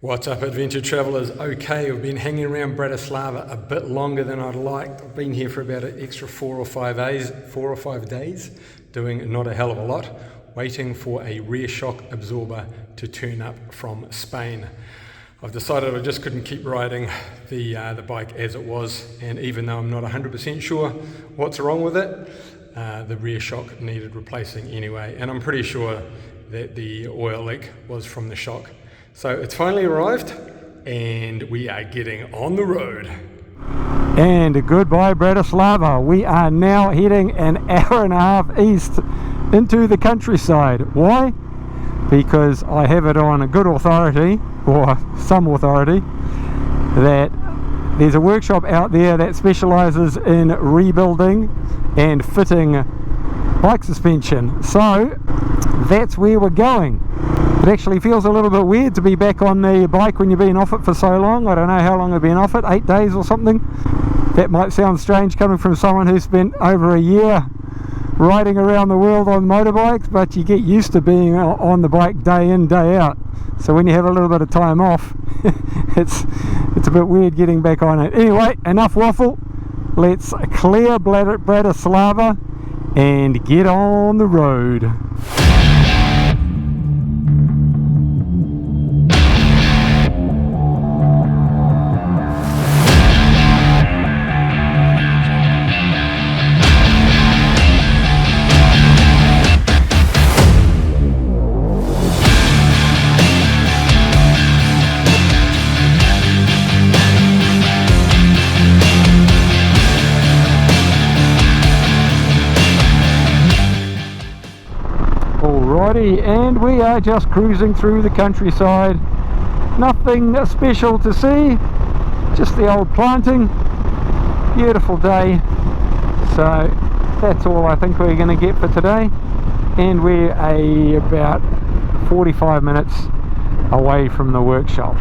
What's up, adventure travellers? Okay, I've been hanging around Bratislava a bit longer than I'd liked. I've been here for about an extra 4 or 5 days, doing not a hell of a lot, waiting for a rear shock absorber to turn up from Spain. I've decided I just couldn't keep riding the bike as it was, and even though I'm not 100% sure what's wrong with it, the rear shock needed replacing anyway, and I'm pretty sure that the oil leak was from the shock. So it's finally arrived and we are getting on the road. And goodbye Bratislava. We are now heading an hour and a half east into the countryside. Why? Because I have it on a good authority, or some authority, that there's a workshop out there that specialises in rebuilding and fitting bike suspension. So that's where we're going. It actually feels a little bit weird to be back on the bike when you've been off it for so long. I don't know how long I've been off it, 8 days or something. That might sound strange coming from someone who spent over a year riding around the world on motorbikes, but you get used to being on the bike day in, day out. So when you have a little bit of time off, it's a bit weird getting back on it. Anyway, enough waffle. Let's clear Bratislava and get on the road. And we are just cruising through the countryside. Nothing special to see, just the old planting. Beautiful day. So that's all I think we're going to get for today, and we're about 45 minutes away from the workshop.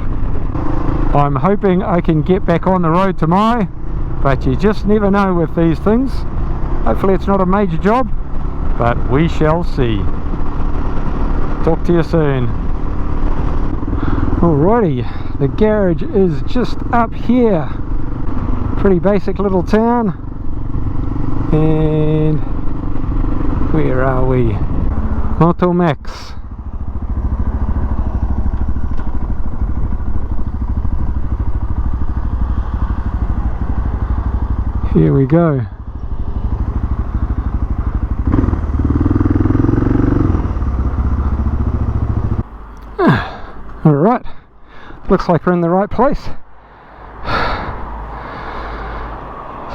I'm hoping I can get back on the road tomorrow, but you just never know with these things. Hopefully it's not a major job, but we shall see. Talk to you soon. Alrighty, the garage is just up here. Pretty basic little town. And where are we? Motomax. Here we go. Alright, looks like we're in the right place.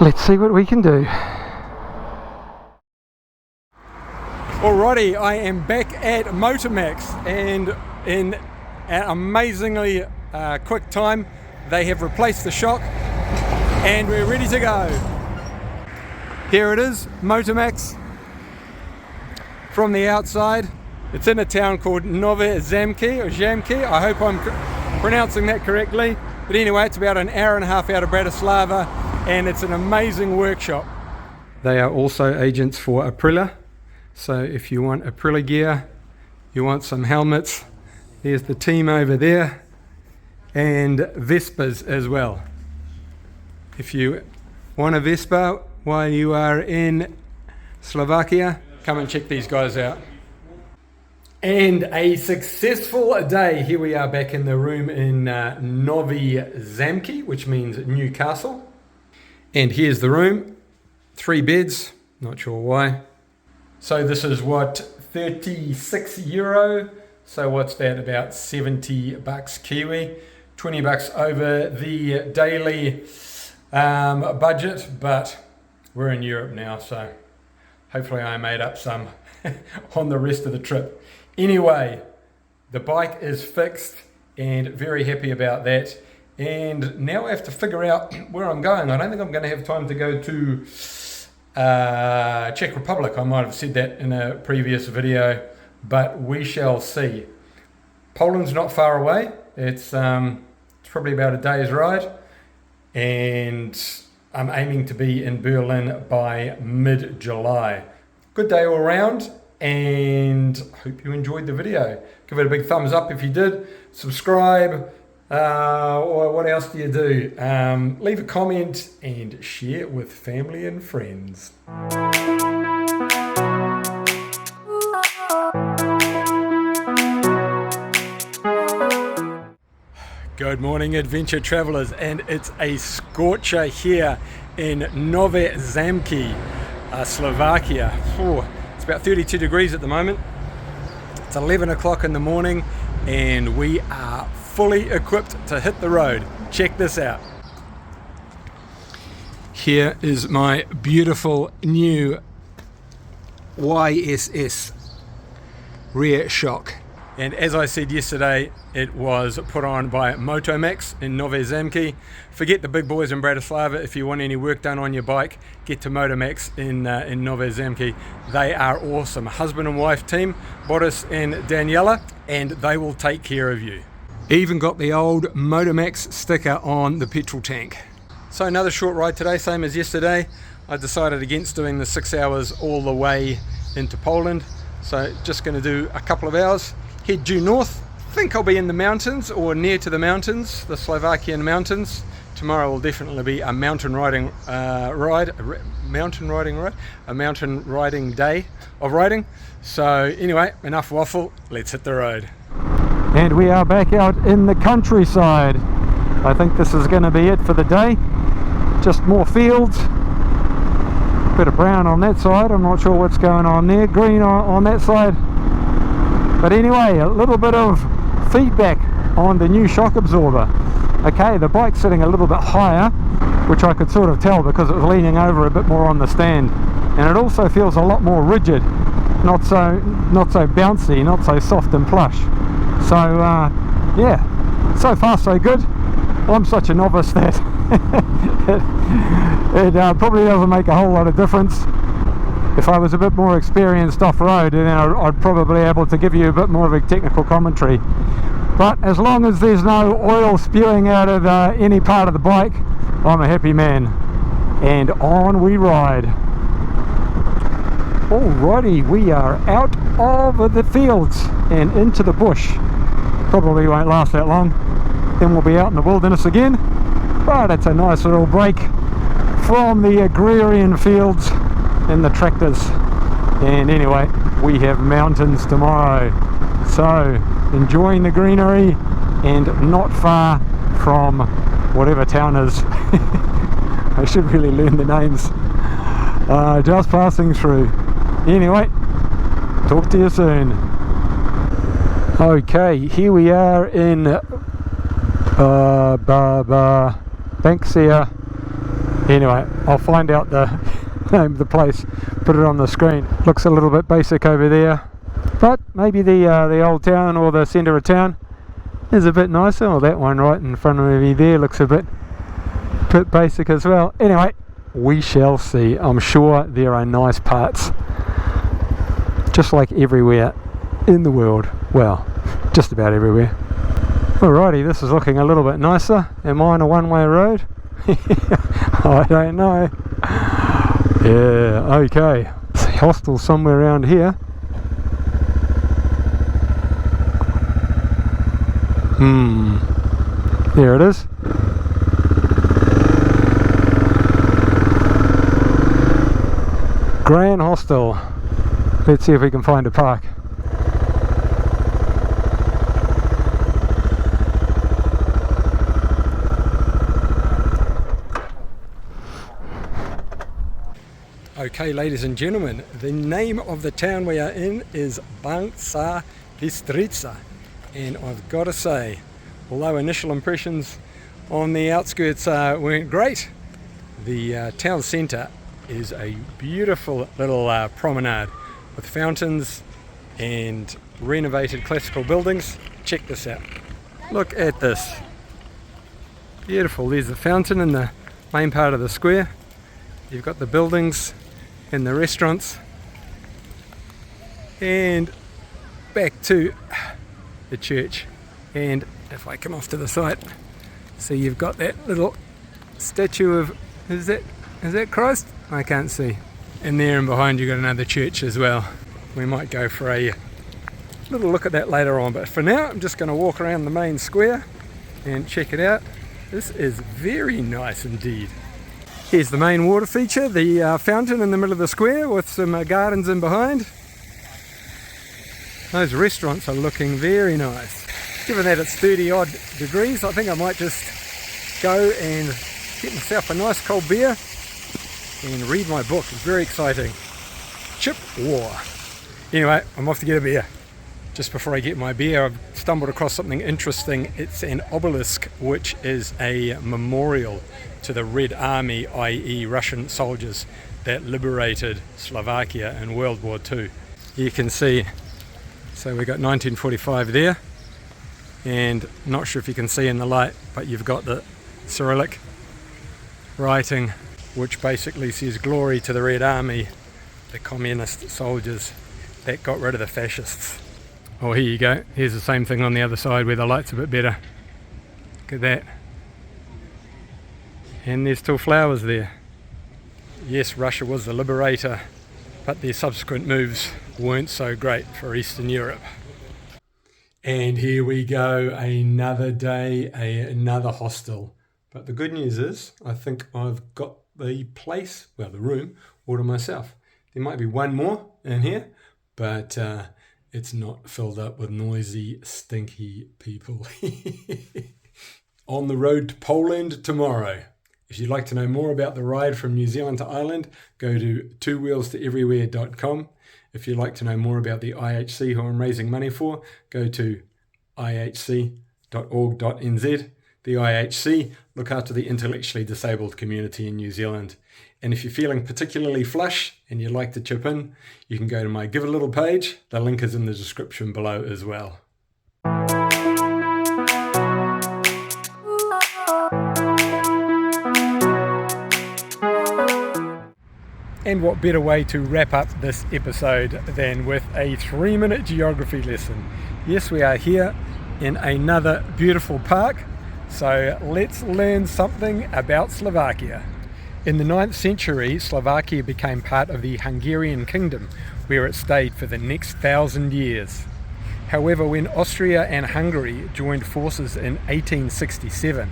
Let's see what we can do. Alrighty, I am back at Motomax, and in an amazingly quick time they have replaced the shock and we're ready to go. Here it is, Motomax from the outside. It's in a town called Nove Zamky, or Zamky. I hope I'm pronouncing that correctly. But anyway, it's about an hour and a half out of Bratislava, and it's an amazing workshop. They are also agents for Aprilia. So if you want Aprilia gear, you want some helmets, there's the team over there, and Vespas as well. If you want a Vespa while you are in Slovakia, come and check these guys out. And a successful day. Here we are back in the room in Nove Zamky, which means Newcastle. And here's the room. 3 beds, not sure why. So this is what, 36 euro. So what's that, about 70 bucks Kiwi. 20 bucks over the daily budget, but we're in Europe now, so hopefully I made up some on the rest of the trip. Anyway, the bike is fixed and very happy about that. And now I have to figure out where I'm going. I don't think I'm going to have time to go to Czech Republic. I might have said that in a previous video, but we shall see. Poland's not far away. It's probably about a day's ride. And I'm aiming to be in Berlin by mid-July. Good day all round. And hope you enjoyed the video. Give it a big thumbs up if you did. Subscribe, What else do you do? Leave a comment and share with family and friends. Good morning, adventure travellers, and it's a scorcher here in Nove Zamky, Slovakia. It's about 32 degrees at the moment. It's 11 o'clock in the morning and we are fully equipped to hit the road. Check this out. Here is my beautiful new YSS rear shock. And as I said yesterday, it was put on by Motomax in Nove Zamky. Forget the big boys in Bratislava. If you want any work done on your bike, get to Motomax in Nove Zamky. They are awesome. Husband and wife team, Boris and Daniela, and they will take care of you. Even got the old Motomax sticker on the petrol tank. So another short ride today, same as yesterday. I decided against doing the 6 hours all the way into Poland. So just going to do a couple of hours. Head due north. Think I'll be in the mountains or near to the mountains, the Slovakian mountains. Tomorrow will definitely be a mountain riding day of riding. So anyway, enough waffle, let's hit the road. And we are back out in the countryside. I think this is going to be it for the day. Just more fields. Bit of brown on that side, I'm not sure what's going on there. Green on that side. But anyway, a little bit of feedback on the new shock absorber. Okay, the bike's sitting a little bit higher, which I could sort of tell because it was leaning over a bit more on the stand. And it also feels a lot more rigid, not so bouncy, not so soft and plush. So yeah, so far so good. I'm such a novice that it probably doesn't make a whole lot of difference. If I was a bit more experienced off-road, then I'd probably be able to give you a bit more of a technical commentary. But as long as there's no oil spewing out of any part of the bike, I'm a happy man. And on we ride. Alrighty, we are out of the fields and into the bush. Probably won't last that long. Then we'll be out in the wilderness again. But it's a nice little break from the agrarian fields and the tractors. And anyway, we have mountains tomorrow, so enjoying the greenery and not far from whatever town is. I should really learn the names. Just passing through. Anyway, talk to you soon. Okay, here we are in Banksa. Anyway, I'll find out the name of the place, put it on the screen. Looks a little bit basic over there, but maybe the old town or the centre of town is a bit nicer. Or that one right in front of me there looks a bit basic as well. Anyway, we shall see. I'm sure there are nice parts, just like everywhere in the world. Well, just about everywhere. Alrighty, this is looking a little bit nicer. Am I on a one-way road? I don't know. Yeah, okay. It's a hostel somewhere around here. There it is. Grand Hostel. Let's see if we can find a park. Okay, ladies and gentlemen, the name of the town we are in is Banksa Bystrica, and I've got to say, although initial impressions on the outskirts weren't great, the town centre is a beautiful little promenade with fountains and renovated classical buildings. Check this out. Look at this. Beautiful. There's the fountain in the main part of the square. You've got the buildings and the restaurants, and back to the church. And if I come off to the side, so you've got that little statue of, is that Christ? I can't see. And there and behind you got another church as well. We might go for a little look at that later on, but for now I'm just going to walk around the main square And check it out, this is very nice indeed. Here's the main water feature, the fountain in the middle of the square with some gardens in behind. Those restaurants are looking very nice. Given that it's 30 odd degrees, I think I might just go and get myself a nice cold beer and read my book. It's very exciting. Chip War. Anyway, I'm off to get a beer. Just before I get my beer, I've stumbled across something interesting. It's an obelisk, which is a memorial to the Red Army, i.e. Russian soldiers that liberated Slovakia in World War II. You can see, so we got 1945 there, and not sure if you can see in the light, but you've got the Cyrillic writing, which basically says glory to the Red Army, the communist soldiers that got rid of the fascists. Oh, here you go. Here's the same thing on the other side where the light's a bit better. Look at that. And there's still flowers there. Yes, Russia was the liberator, but their subsequent moves weren't so great for Eastern Europe. And here we go, another day, another hostel. But the good news is, I think I've got the place, well, the room, all to myself. There might be one more in here, but it's not filled up with noisy, stinky people. On the road to Poland tomorrow. If you'd like to know more about the ride from New Zealand to Ireland, go to twowheelstoeverywhere.com. If you'd like to know more about the IHC, who I'm raising money for, go to ihc.org.nz. The IHC look after the intellectually disabled community in New Zealand. And if you're feeling particularly flush and you'd like to chip in, you can go to my Give a Little page. The link is in the description below as well. And what better way to wrap up this episode than with a 3-minute geography lesson. Yes, we are here in another beautiful park, so let's learn something about Slovakia. In the 9th century, Slovakia became part of the Hungarian kingdom, where it stayed for the next 1,000 years. However, when Austria and Hungary joined forces in 1867,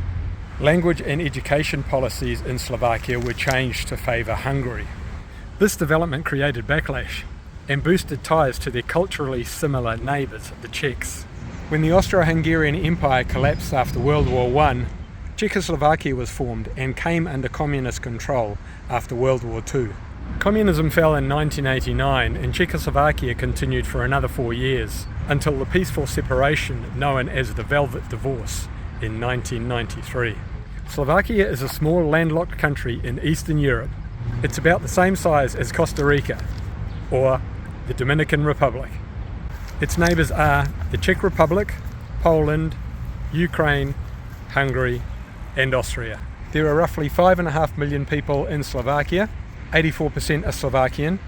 language and education policies in Slovakia were changed to favour Hungary. This development created backlash and boosted ties to their culturally similar neighbours, the Czechs. When the Austro-Hungarian Empire collapsed after World War I, Czechoslovakia was formed and came under communist control after World War II. Communism fell in 1989 and Czechoslovakia continued for another 4 years until the peaceful separation known as the Velvet Divorce in 1993. Slovakia is a small landlocked country in Eastern Europe. It's about the same size as Costa Rica or the Dominican Republic. Its neighbours are the Czech Republic, Poland, Ukraine, Hungary and Austria. There are roughly 5.5 million people in Slovakia. 84% are Slovakian,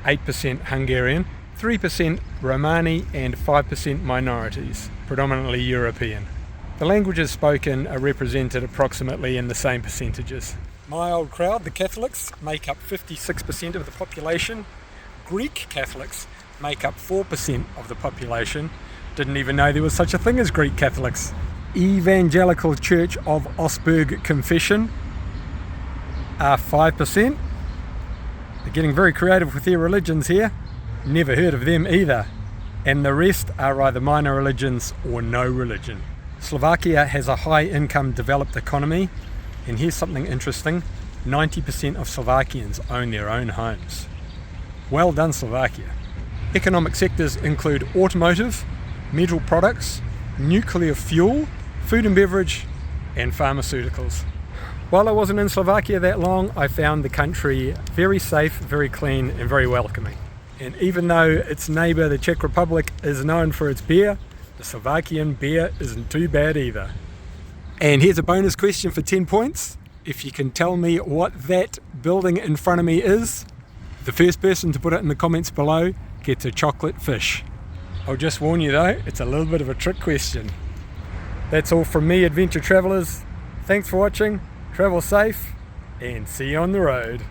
8% Hungarian, 3% Romani and 5% minorities, predominantly European. The languages spoken are represented approximately in the same percentages. My old crowd, the Catholics, make up 56% of the population. Greek Catholics make up 4% of the population. Didn't even know there was such a thing as Greek Catholics. Evangelical Church of Augsburg Confession are 5%. They're getting very creative with their religions here. Never heard of them either. And the rest are either minor religions or no religion. Slovakia has a high income developed economy. And here's something interesting, 90% of Slovakians own their own homes. Well done, Slovakia. Economic sectors include automotive, metal products, nuclear fuel, food and beverage, and pharmaceuticals. While I wasn't in Slovakia that long, I found the country very safe, very clean, and very welcoming. And even though its neighbour, the Czech Republic, is known for its beer, the Slovakian beer isn't too bad either. And here's a bonus question for 10 points. If you can tell me what that building in front of me is, the first person to put it in the comments below gets a chocolate fish. I'll just warn you though, it's a little bit of a trick question. That's all from me, adventure travellers. Thanks for watching, travel safe, and see you on the road.